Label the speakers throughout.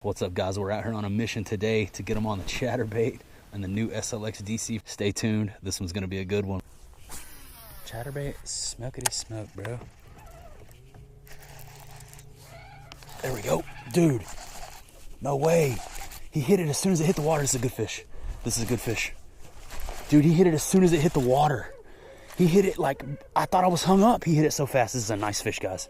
Speaker 1: What's up, guys? We're out here on a mission today to get them on the Chatterbait and the new SLX DC. Stay tuned. This one's going to be a good one. Chatterbait, smokity smoke, bro. There we go. Dude, no way. He hit it as soon as it hit the water. This is a good fish. This is a good fish. Dude, he hit it as soon as it hit the water. He hit it like, I thought I was hung up. He hit it so fast. This is a nice fish, guys.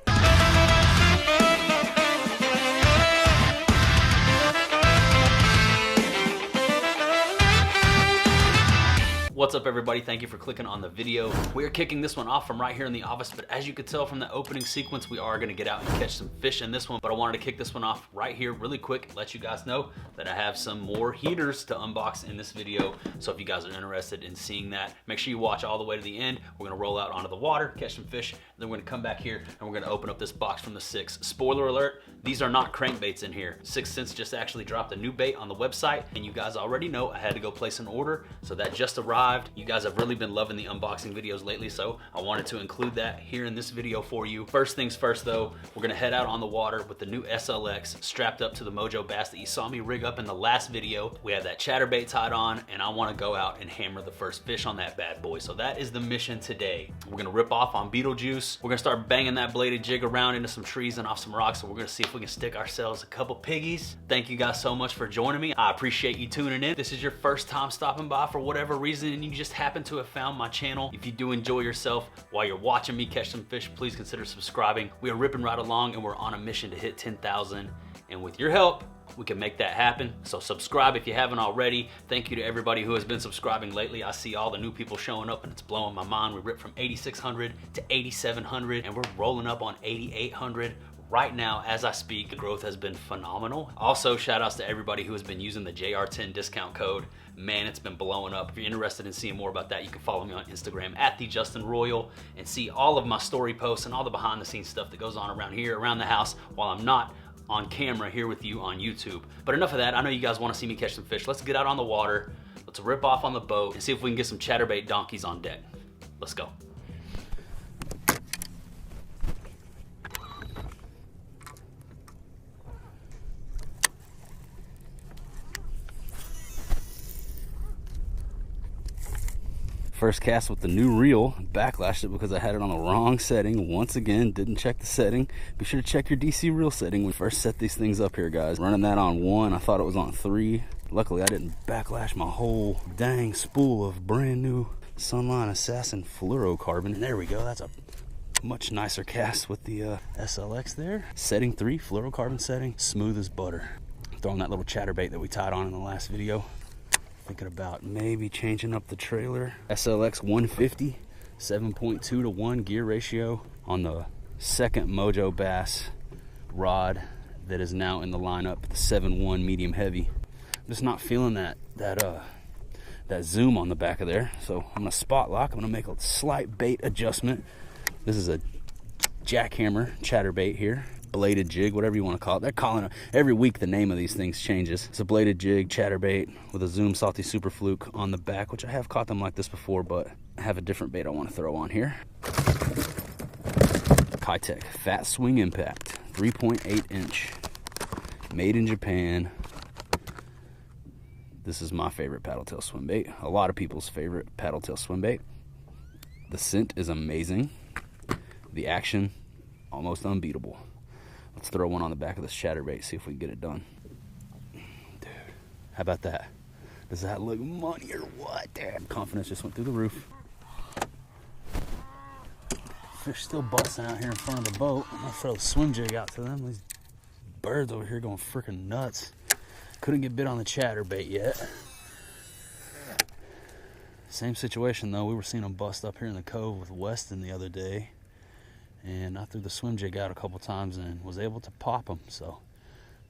Speaker 1: What's up, everybody? Thank you for clicking on the video. We are kicking this one off from right here in the office, but as you could tell from the opening sequence, we are gonna get out and catch some fish in this one, but I wanted to kick this one off right here really quick, let you guys know that I have some more heaters to unbox in this video. So if you guys are interested in seeing that, make sure you watch all the way to the end. We're gonna roll out onto the water, catch some fish, and then we're gonna come back here and we're gonna open up this box from the Six. Spoiler alert, these are not crankbaits in here. 6th Sense just actually dropped a new bait on the website, and you guys already know I had to go place an order, so that just arrived. You guys have really been loving the unboxing videos lately, so I wanted to include that here in this video for you. First things first though, we're gonna head out on the water with the new SLX strapped up to the Mojo bass that you saw me rig up in the last video. We have that chatterbait tied on, and I wanna go out and hammer the first fish on that bad boy. So that is the mission today. We're gonna rip off on Beetlejuice. We're gonna start banging that bladed jig around into some trees and off some rocks, and we're gonna see if we can stick ourselves a couple piggies. Thank you guys so much for joining me. I appreciate you tuning in. This is your first time stopping by for whatever reason, and you just happen to have found my channel. If you do enjoy yourself while you're watching me catch some fish, please consider subscribing. We are ripping right along, and we're on a mission to hit 10,000, and with your help, we can make that happen. So subscribe if you haven't already. Thank you to everybody who has been subscribing lately. I see all the new people showing up, and it's blowing my mind. We ripped from 8,600 to 8,700, and we're rolling up on 8,800 right now as I speak. The growth has been phenomenal. Also, shout outs to everybody who has been using the JR10 discount code. Man, it's been blowing up. If you're interested in seeing more about that, you can follow me on Instagram at @TheJustinRoyal and see all of my story posts and all the behind the scenes stuff that goes on around here, around the house, while I'm not on camera here with you on YouTube. But enough of that. I know you guys want to see me catch some fish. Let's get out on the water. Let's rip off on the boat and see if we can get some chatterbait donkeys on deck. Let's go. First cast with the new reel. Backlashed it because I had it on the wrong setting. Once again, didn't check the setting. Be sure to check your DC reel setting when you first set these things up here, guys. Running that on 1, I thought it was on 3. Luckily, I didn't backlash my whole dang spool of brand new Sunline Assassin fluorocarbon. And there we go, that's a much nicer cast with the SLX there. Setting 3, fluorocarbon setting, smooth as butter. Throwing that little chatterbait that we tied on in the last video. Thinking about maybe changing up the trailer. SLX 150, 7.2 to 1 gear ratio on the second Mojo Bass rod that is now in the lineup, the 7.1 medium heavy. I'm just not feeling that zoom on the back of there, so I'm gonna spot lock. I'm gonna make a slight bait adjustment. This is a jackhammer chatterbait here. Bladed jig, whatever you want to call it. They're calling it, every week the name of these things changes. It's a bladed jig chatterbait with a Zoom Salty Super Fluke on the back, which I have caught them like this before, but I have a different bait I want to throw on here. Kitech Fat Swing Impact, 3.8 inch, made in Japan. This is my favorite paddle tail swim bait. A lot of people's favorite paddle tail swim bait. The scent is amazing. The action, almost unbeatable. Let's throw one on the back of this chatterbait, see if we can get it done. Dude, how about that? Does that look money or what? Damn, confidence just went through the roof. Fish still busting out here in front of the boat. I'm gonna throw the swim jig out to them. These birds over here going freaking nuts. Couldn't get bit on the chatterbait yet. Same situation though, we were seeing them bust up here in the cove with Weston the other day. And I threw the swim jig out a couple times and was able to pop them. So,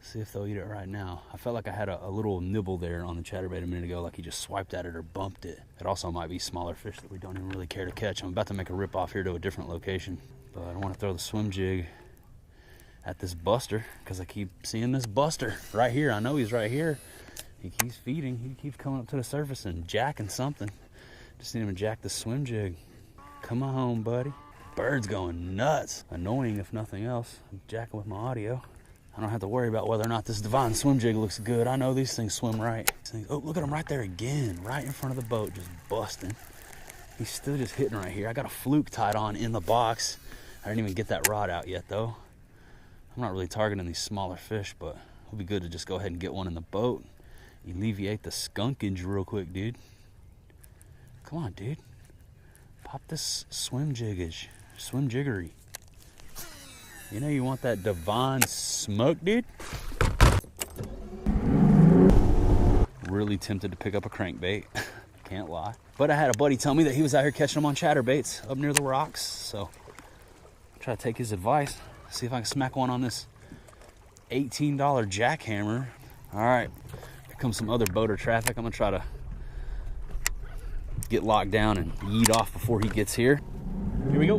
Speaker 1: see if they'll eat it right now. I felt like I had a little nibble there on the chatterbait a minute ago, like he just swiped at it or bumped it. It also might be smaller fish that we don't even really care to catch. I'm about to make a rip off here to a different location. But I want to throw the swim jig at this buster because I keep seeing this buster right here. I know he's right here. He keeps feeding. He keeps coming up to the surface and jacking something. Just need him to jack the swim jig. Come on home, buddy. Bird's going nuts. Annoying if nothing else. I'm jacking with my audio. I don't have to worry about whether or not this Divine swim jig looks good. I know these things swim right. Oh, look at him right there again, right in front of the boat, just busting. He's still just hitting right here. I got a fluke tied on in the box. I didn't even get that rod out yet though. I'm not really targeting these smaller fish, but it'll be good to just go ahead and get one in the boat. Alleviate the skunkage real quick, dude. Come on, dude. Pop this swim jiggery. You know you want that Divine smoke, dude? Really tempted to pick up a crankbait. Can't lie. But I had a buddy tell me that he was out here catching them on chatterbaits up near the rocks. So I'll try to take his advice. See if I can smack one on this $18 jackhammer. All right, here comes some other boater traffic. I'm gonna try to get locked down and yeet off before he gets here. Here we go.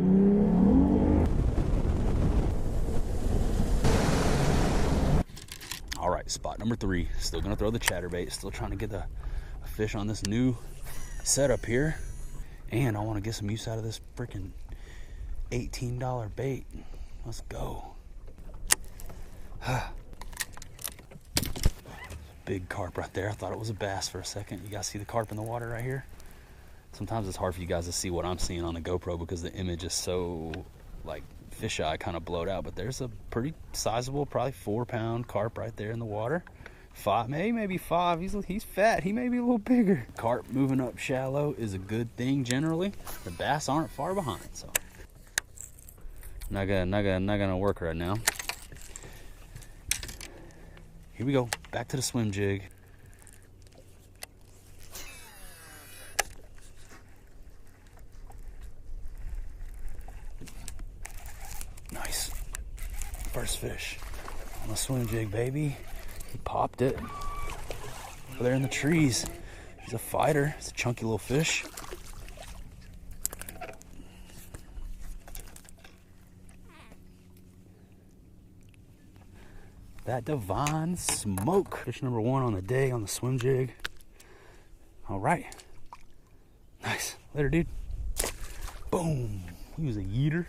Speaker 1: All right, spot number 3. Still gonna throw the chatterbait. Still trying to get a fish on this new setup here. And I wanna get some use out of this freaking $18 bait. Let's go. Big carp right there. I thought it was a bass for a second. You guys see the carp in the water right here? Sometimes it's hard for you guys to see what I'm seeing on the GoPro because the image is so like fisheye, kind of blowed out. But there's a pretty sizable, probably 4-pound carp right there in the water. 5, maybe 5. He's fat. He may be a little bigger. Carp moving up shallow is a good thing generally. The bass aren't far behind, so not gonna work right now. Here we go. Back to the swim jig. Nice. First fish on the swim jig, baby. He popped it. Over there in the trees. He's a fighter. It's a chunky little fish. That Divine smoke. Fish number 1 on the day on the swim jig. All right. Nice. Later, dude. Boom. He was a yeeter.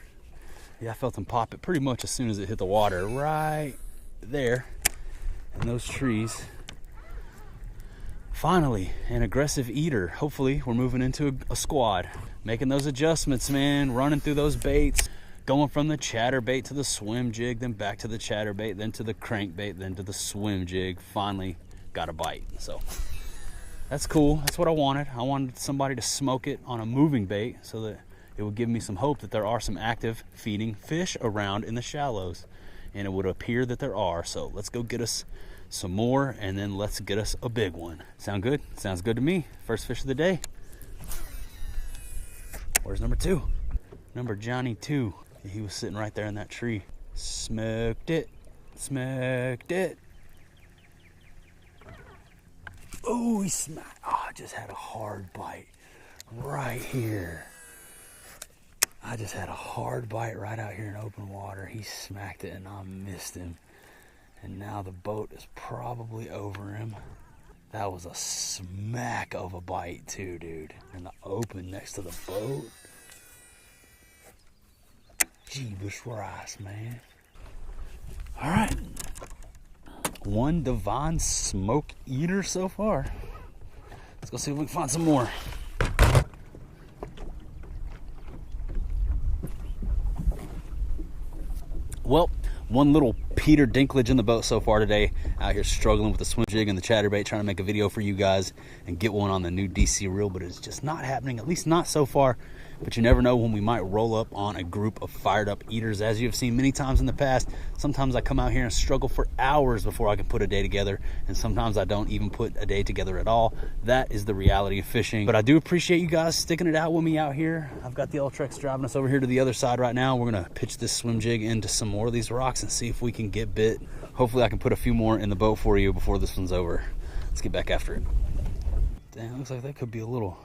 Speaker 1: Yeah, I felt him pop it pretty much as soon as it hit the water. Right there in those trees. Finally, an aggressive eater. Hopefully, we're moving into a squad. Making those adjustments, man. Running through those baits. Going from the chatterbait to the swim jig, then back to the chatterbait, then to the crankbait, then to the swim jig. Finally got a bite. So that's cool. That's what I wanted. I wanted somebody to smoke it on a moving bait so that it would give me some hope that there are some active feeding fish around in the shallows. And it would appear that there are. So let's go get us some more and then let's get us a big one. Sound good? Sounds good to me. First fish of the day. Where's number 2? Number Johnny 2. He was sitting right there in that tree. Smoked it. Smoked it. Oh, he smacked. Oh, I just had a hard bite right here. I just had a hard bite right out here in open water. He smacked it and I missed him. And now the boat is probably over him. That was a smack of a bite too, dude. In the open next to the boat. Jeebus rice, man. All right. 1 Divine smoke eater so far. Let's go see if we can find some more. Well, one little Peter Dinklage in the boat so far today. Out here struggling with the swim jig and the chatterbait, trying to make a video for you guys and get one on the new DC reel, but it's just not happening, at least not so far. But you never know when we might roll up on a group of fired up eaters. As you have seen many times in the past, sometimes I come out here and struggle for hours before I can put a day together, and sometimes I don't even put a day together at all. That is the reality of fishing. But I do appreciate you guys sticking it out with me out here. I've got the Ultrex driving us over here to the other side right now. We're gonna pitch this swim jig into some more of these rocks and see if we can get bit. Hopefully I can put a few more in the boat for you before this one's over. Let's get back after it. Damn, looks like that could be a little,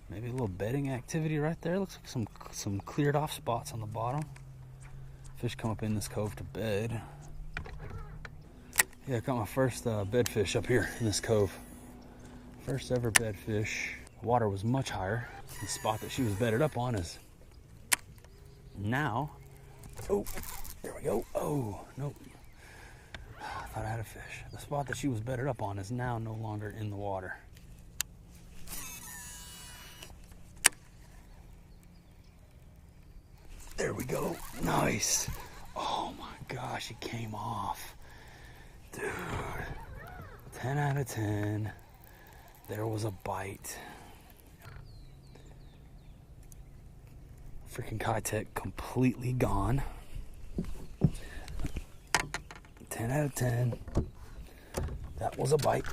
Speaker 1: maybe a little bedding activity right there. Looks like some cleared off spots on the bottom. Fish come up in this cove to bed. Yeah, I got my first bedfish up here in this cove. First ever bedfish. The water was much higher. The spot that she was bedded up on is now. Oh, there we go. Oh, nope.
Speaker 2: thought I had a fish. The spot that she was bedded up on is now no longer in the water. There we go. Nice. Oh my gosh, it came off. Dude. 10 out of 10. There was a bite. Freaking Kitech completely gone. 10 out of 10. That was a bite.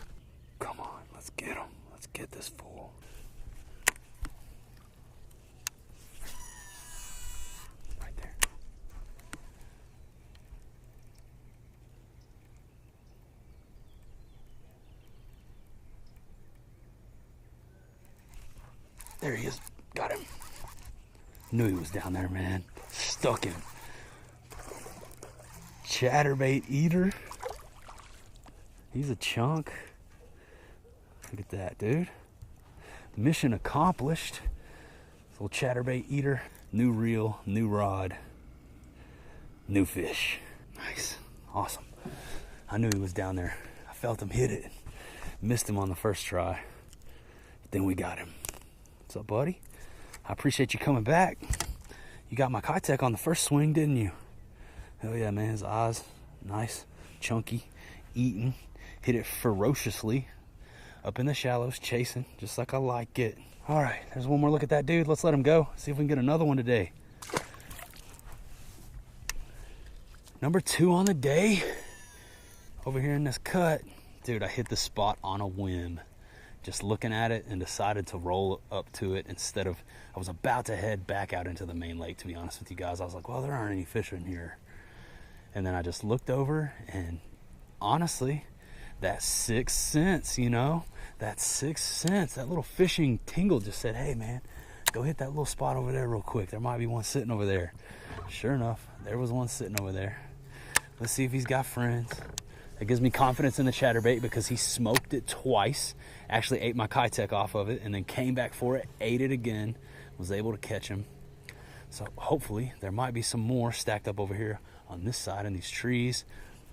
Speaker 2: Come on, let's get him. Let's get this fool. Right there. There he is. Got him. Knew he was down there, man. Stuck him. Chatterbait eater. He's a chunk. Look at that, dude. Mission accomplished. This little chatterbait eater. New reel, new rod, new fish. Nice. Awesome. I knew he was down there. I felt him hit it. Missed him on the first try. But then we got him. What's up, buddy? I appreciate you coming back. You got my Kitech on the first swing, didn't you? Hell yeah, man. His eyes, nice, chunky, eating. Hit it ferociously. Up in the shallows, chasing, just like I like it. All right, there's one more look at that dude. Let's let him go. See if we can get another one today. Number 2 on the day. Over here in this cut. Dude, I hit the spot on a whim. Just looking at it and decided to roll up to it instead of, I was about to head back out into the main lake, to be honest with you guys. I was like, well, there aren't any fish in here. And then I just looked over, and honestly, that 6th sense, you know, that 6th sense, that little fishing tingle just said, hey man, go hit that little spot over there real quick. There might be one sitting over there. Sure enough, there was one sitting over there. Let's see if he's got friends. It gives me confidence in the chatterbait because he smoked it twice, actually ate my Kitech off of it, and then came back for it, ate it again, was able to catch him. So hopefully there might be some more stacked up over here on this side in these trees,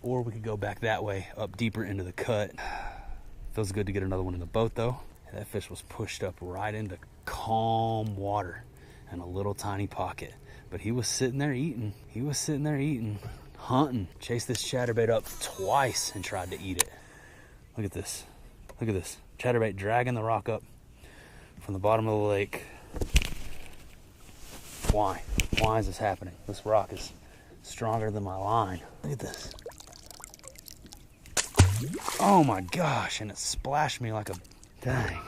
Speaker 2: or we could go back that way, up deeper into the cut. Feels good to get another one in the boat though. That fish was pushed up right into calm water and a little tiny pocket. But he was sitting there eating. He was sitting there eating. Hunting. Chased this chatterbait up twice and tried to eat it. Look at this. Look at this. Chatterbait dragging the rock up from the bottom of the lake. Why? Why is this happening? This rock is stronger than my line. Look at this. Oh my gosh, and it splashed me like a dang.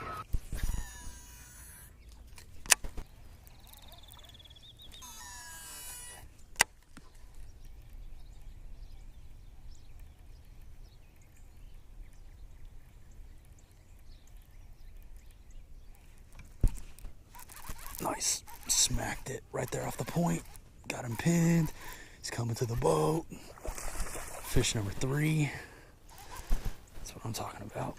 Speaker 2: Nice. Smacked it right there off the point. Got him pinned. He's coming to the boat. Fish number 3. That's what I'm talking about.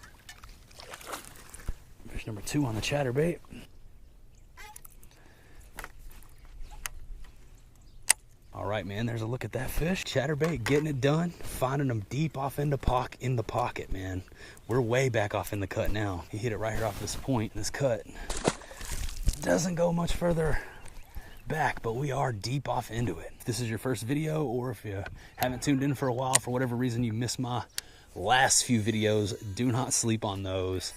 Speaker 2: Fish number 2 on the chatterbait. All right, man, there's a look at that fish. Chatterbait getting it done, finding them deep off in the pocket, man. We're way back off in the cut now. He hit it right here off this point, this cut. Doesn't go much further back, but we are deep off into it. If this is your first video, or if you haven't tuned in for a while, for whatever reason you missed my last few videos, do not sleep on those.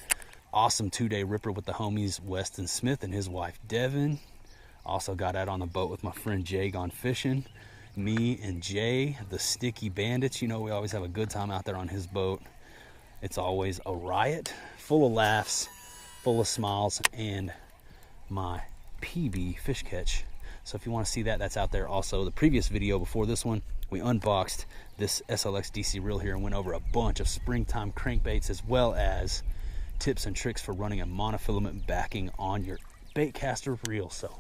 Speaker 2: Awesome 2-day ripper with the homies Weston Smith and his wife Devin. Also got out on the boat with my friend Jay gone fishing. Me and Jay, the Sticky Bandits. You know, we always have a good time out there on his boat. It's always a riot, full of laughs, full of smiles, and my PB fish catch. So if you want to see that, that's out there. Also, the previous video before this one, we unboxed this SLX DC reel here and went over a bunch of springtime crankbaits, as well as tips and tricks for running a monofilament backing on your baitcaster reel. So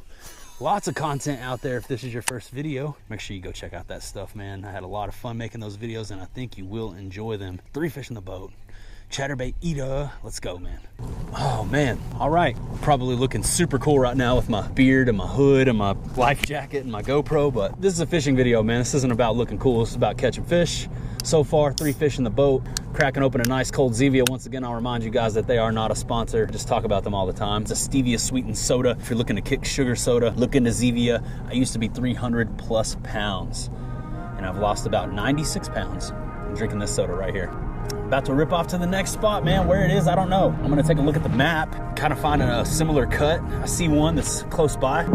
Speaker 2: lots of content out there. If this is your first video, make sure you go check out that stuff, man. I had a lot of fun making those videos, and I think you will enjoy them. 3 fish in the boat. Chatterbait eater. Let's go, man. Oh man. All right, probably looking super cool right now with my beard and my hood and my life jacket and my GoPro, but this is a fishing video, man. This isn't about looking cool. This is about catching fish. So far, 3 fish in the boat. Cracking open a nice cold Zevia. Once again, I'll remind you guys that they are not a sponsor. Just talk about them all the time. It's a stevia sweetened soda. If you're looking to kick sugar soda, look into Zevia. I used to be 300 plus pounds, and I've lost about 96 pounds drinking this soda right here. About to rip off to the next spot, man. Where it is, I don't know. I'm gonna take a look at the map, kind of find a similar cut. I see one that's close by.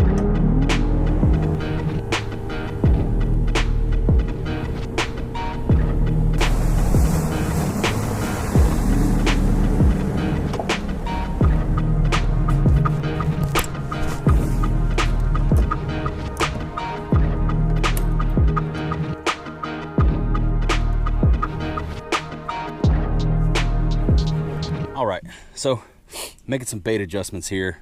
Speaker 2: All right, so making some bait adjustments here.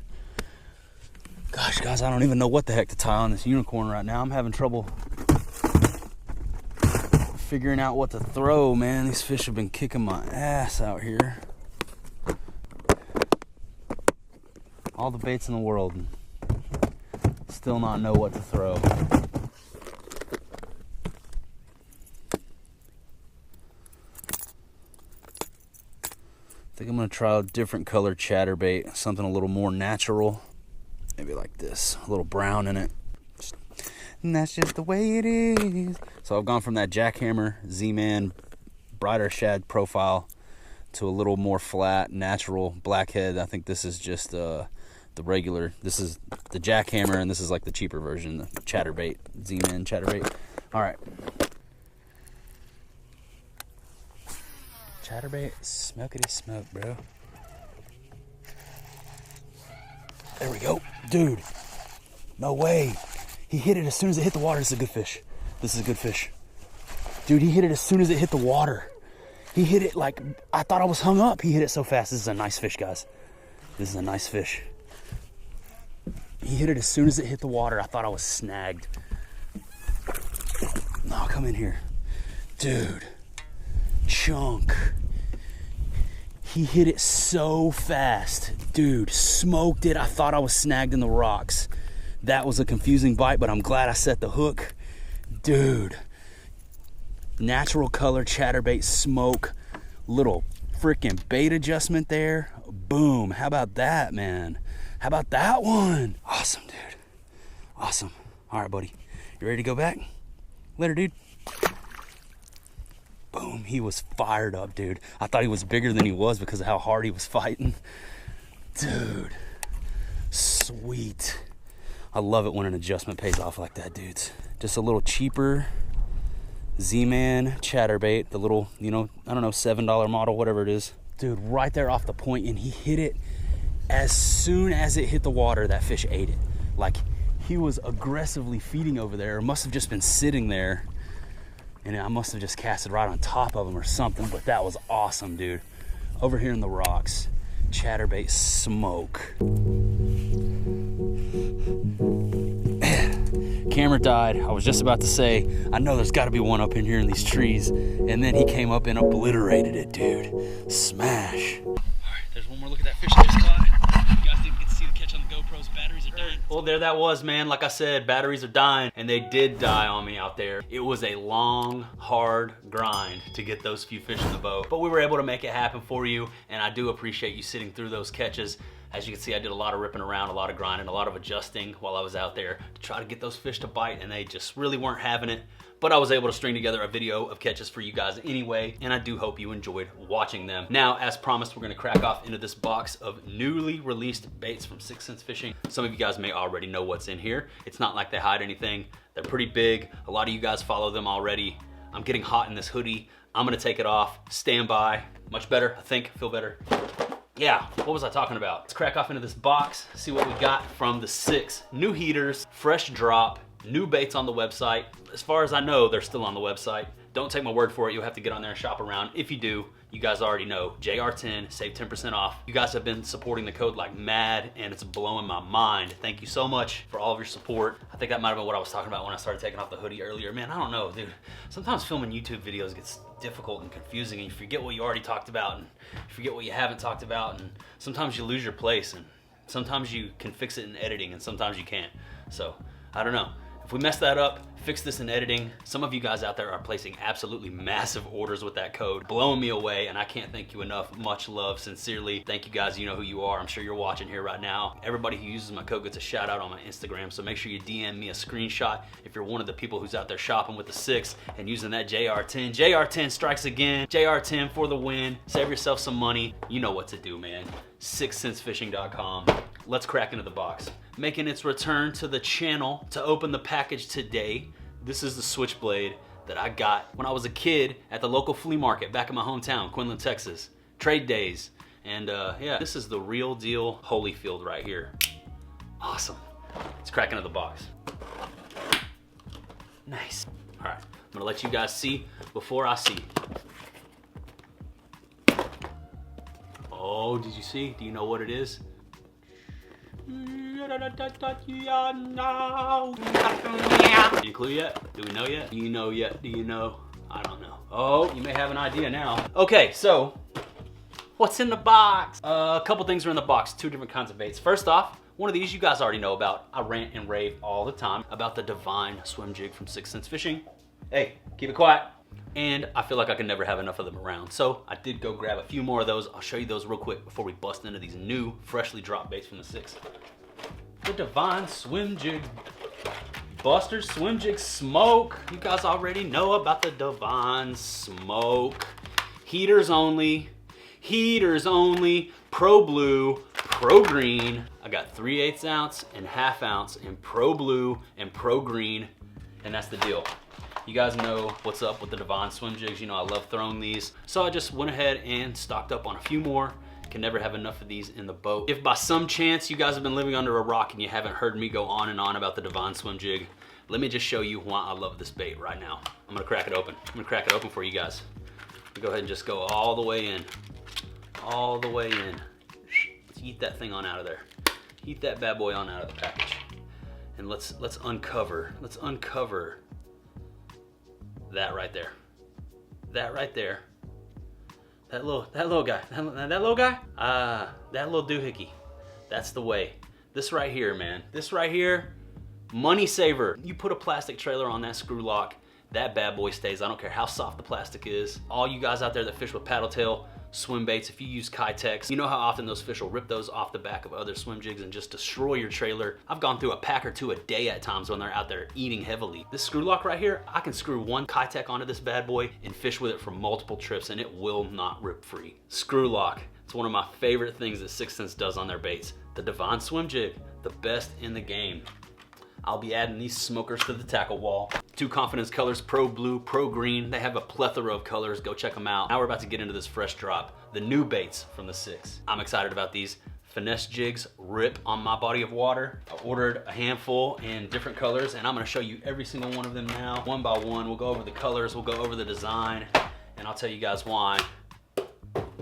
Speaker 2: Gosh, guys, I don't even know what the heck to tie on this unicorn right now. I'm having trouble figuring out what to throw, man. These fish have been kicking my ass out here. All the baits in the world, and still not know what to throw. I think I'm gonna try a different color chatterbait, something a little more natural. Maybe like this, a little brown in it. And that's just the way it is. So I've gone from that jackhammer Z-Man brighter shad profile to a little more flat, natural blackhead. I think this is just the regular. This is the jackhammer, and this is like the cheaper version, the chatterbait, Z-Man chatterbait. All right. Chatterbait, smokety smoke, bro. There we go. Dude, no way. He hit it as soon as it hit the water. This is a good fish. This is a good fish. Dude, he hit it as soon as it hit the water. He hit it like, I thought I was hung up. He hit it so fast. This is a nice fish, guys. This is a nice fish. He hit it as soon as it hit the water. I thought I was snagged. No, come in here. Dude. Chunk. He hit it so fast. Dude, smoked it. I thought I was snagged in the rocks. That was a confusing bite, but I'm glad I set the hook. Dude. Natural color chatterbait smoke. Little freaking bait adjustment there. Boom. How about that, man? How about that one? Awesome, dude. Awesome. All right, buddy. You ready to go back? Later, dude. Boom, he was fired up, dude. I thought he was bigger than he was because of how hard he was fighting. Dude, sweet. I love it when an adjustment pays off like that, dudes. Just a little cheaper Z-Man chatterbait, the little, you know, I don't know, $7 model, whatever it is. Dude, right there off the point, and he hit it as soon as it hit the water. That fish ate it. Like, he was aggressively feeding over there, or must have just been sitting there. And I must have just casted right on top of him or something, but that was awesome, dude. Over here in the rocks, chatterbait smoke. Camera died. I was just about to say, I know there's gotta be one up in here in these trees. And then he came up and obliterated it, dude. Smash. All right, there's one more look at that fish I just caught. You guys didn't get to see the catch on the GoPros. Batteries are dying.
Speaker 1: Well, there that was, man. Like I said, batteries are dying, and they did die on me out there. It was a long, hard grind to get those few fish in the boat, but we were able to make it happen for you, and I do appreciate you sitting through those catches. As you can see, I did a lot of ripping around, a lot of grinding, a lot of adjusting while I was out there to try to get those fish to bite, and they just really weren't having it. But I was able to string together a video of catches for you guys anyway, and I do hope you enjoyed watching them. Now, as promised, we're gonna crack off into this box of newly released baits from 6th Sense Fishing. Some of you guys may already know what's in here. It's not like they hide anything. They're pretty big. A lot of you guys follow them already. I'm getting hot in this hoodie. I'm gonna take it off. Stand by. Much better, I think. Feel better. Yeah, what was I talking about? Let's crack off into this box, see what we got from the 6 new heaters, fresh drop, new baits on the website. As far as I know, they're still on the website. Don't take my word for it. You'll have to get on there and shop around. If you do, you guys already know, JR10, save 10% off. You guys have been supporting the code like mad, and it's blowing my mind. Thank you so much for all of your support. I think that might have been what I was talking about when I started taking off the hoodie earlier. Man, I don't know, dude. Sometimes filming YouTube videos gets difficult and confusing, and you forget what you already talked about, and you forget what you haven't talked about, and sometimes you lose your place, and sometimes you can fix it in editing, and sometimes you can't. So, I don't know. If we mess that up, fix this in editing. Some of you guys out there are placing absolutely massive orders with that code, blowing me away, and I can't thank you enough. Much love, sincerely. Thank you guys, you know who you are. I'm sure you're watching here right now. Everybody who uses my code gets a shout out on my Instagram, so make sure you DM me a screenshot if you're one of the people who's out there shopping with the 6 and using that JR10. JR10 strikes again. JR10 for the win. Save yourself some money. You know what to do, man. 6centsfishing.com. Let's crack into the box. Making its return to the channel to open the package today. This is the switchblade that I got when I was a kid at the local flea market back in my hometown, Quinlan, Texas. Trade days. And yeah, this is the real deal Holyfield right here. Awesome. Let's crack into the box. Nice. All right, I'm gonna let you guys see before I see. Oh, did you see? Do you know what it is? Any clue yet? Do we know yet? Do you know yet? Do you know? I don't know. Oh, you may have an idea now. Okay, so what's in the box? A couple things are in the box, 2 different kinds of baits. First off, one of these you guys already know about. I rant and rave all the time about the Divine swim jig from 6 Cents Fishing. Hey, keep it quiet. And I feel like I can never have enough of them around. So I did go grab a few more of those. I'll show you those real quick before we bust into these new, freshly dropped baits from the 6. The Divine swim jig. Buster swim jig smoke. You guys already know about the Divine smoke. Heaters only. Heaters only. Pro blue, pro green. I got 3/8 ounce and 1/2 ounce in pro blue and pro green. And that's the deal. You guys know what's up with the Divine swim jigs. You know I love throwing these. So I just went ahead and stocked up on a few more. Can never have enough of these in the boat. If by some chance you guys have been living under a rock and you haven't heard me go on and on about the Divine swim jig, let me just show you why I love this bait right now. I'm gonna crack it open. I'm gonna crack it open for you guys. Go ahead and just go all the way in. All the way in. Let's eat that thing on out of there. Eat that bad boy on out of the package. And let's uncover. Let's uncover that right there. That right there. That little guy. That little guy? That little doohickey. That's the way. This right here, man. This right here, money saver. You put a plastic trailer on that screw lock, that bad boy stays. I don't care how soft the plastic is. All you guys out there that fish with paddle tail, swim baits, if you use Kitex, you know how often those fish will rip those off the back of other swim jigs and just destroy your trailer. I've gone through a pack or 2 a day at times when they're out there eating heavily. This screw lock right here, I can screw 1 Kitex onto this bad boy and fish with it for multiple trips and it will not rip free. Screw lock, it's one of my favorite things that 6 Cents does on their baits. The Divine swim jig, the best in the game. I'll be adding these smokers to the tackle wall. 2 confidence colors, pro blue, pro green. They have a plethora of colors, go check them out. Now we're about to get into this fresh drop, the new baits from the 6. I'm excited about these. Finesse jigs rip on my body of water. I ordered a handful in different colors and I'm gonna show you every single one of them now. One by one, we'll go over the colors, we'll go over the design, and I'll tell you guys why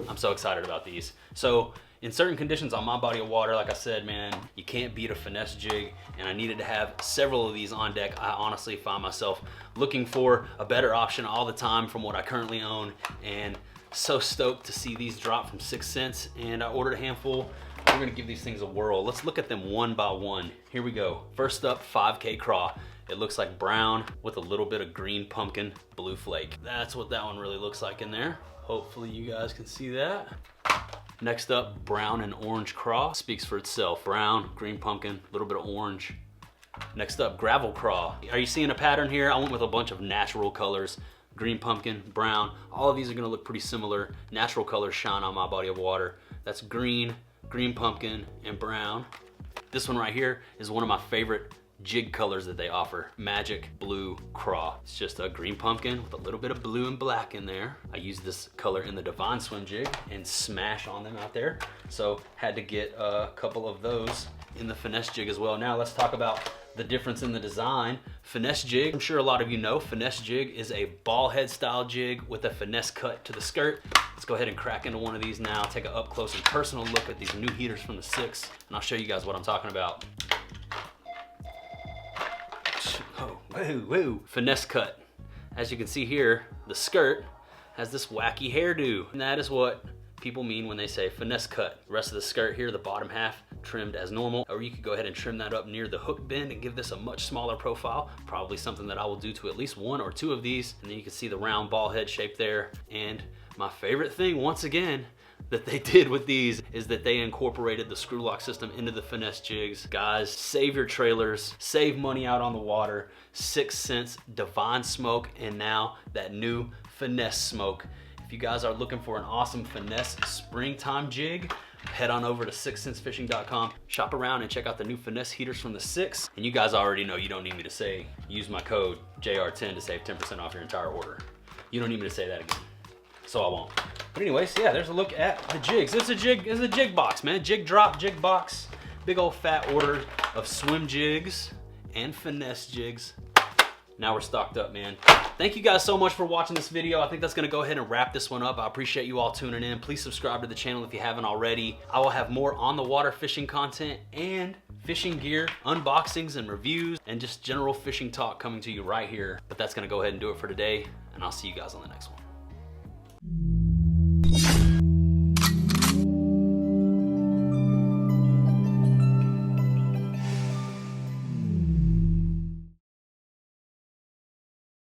Speaker 1: I'm so excited about these. So, in certain conditions on my body of water, like I said, man, you can't beat a finesse jig, and I needed to have several of these on deck. I honestly find myself looking for a better option all the time from what I currently own, and so stoked to see these drop from 6 Cents, and I ordered a handful. We're gonna give these things a whirl. Let's look at them one by one. Here we go. First up, 5K craw. It looks like brown with a little bit of green pumpkin, blue flake. That's what that one really looks like in there. Hopefully you guys can see that. Next up, brown and orange craw. Speaks for itself. Brown, green pumpkin, a little bit of orange. Next up, gravel craw. Are you seeing a pattern here? I went with a bunch of natural colors. Green pumpkin, brown. All of these are gonna look pretty similar. Natural colors shine on my body of water. That's green, green pumpkin, and brown. This one right here is one of my favorite jig colors that they offer. Magic blue craw. It's just a green pumpkin with a little bit of blue and black in there. I use this color in the Divine swim jig and smash on them out there. So had to get a couple of those in the finesse jig as well. Now let's talk about the difference in the design. Finesse jig, I'm sure a lot of you know, finesse jig is a ball head style jig with a finesse cut to the skirt. Let's go ahead and crack into one of these now, take an up close and personal look at these new heaters from the 6, and I'll show you guys what I'm talking about. Oh, whoa, whoa. Finesse cut. As you can see here, the skirt has this wacky hairdo, and that is what people mean when they say finesse cut. The rest of the skirt here, the bottom half, trimmed as normal, or you could go ahead and trim that up near the hook bend and give this a much smaller profile. Probably something that I will do to at least 1 or 2 of these. And then you can see the round ball head shape there. And my favorite thing, once again, that they did with these is that they incorporated the screw lock system into the Finesse jigs. Guys, save your trailers, save money out on the water. 6 cents Divine Smoke, and now that new Finesse smoke. If you guys are looking for an awesome Finesse springtime jig, head on over to 6centsfishing.com, shop around and check out the new Finesse heaters from the 6. And you guys already know, you don't need me to say, use my code JR10 to save 10% off your entire order. You don't need me to say that again, so I won't. But anyways, yeah, there's a look at the jigs. It's a jig box, man. Jig drop, jig box. Big old fat order of swim jigs and Finesse jigs. Now we're stocked up, man. Thank you guys so much for watching this video. I think that's gonna go ahead and wrap this one up. I appreciate you all tuning in. Please subscribe to the channel if you haven't already. I will have more on the water fishing content and fishing gear, unboxings and reviews, and just general fishing talk coming to you right here. But that's gonna go ahead and do it for today, and I'll see you guys on the next one.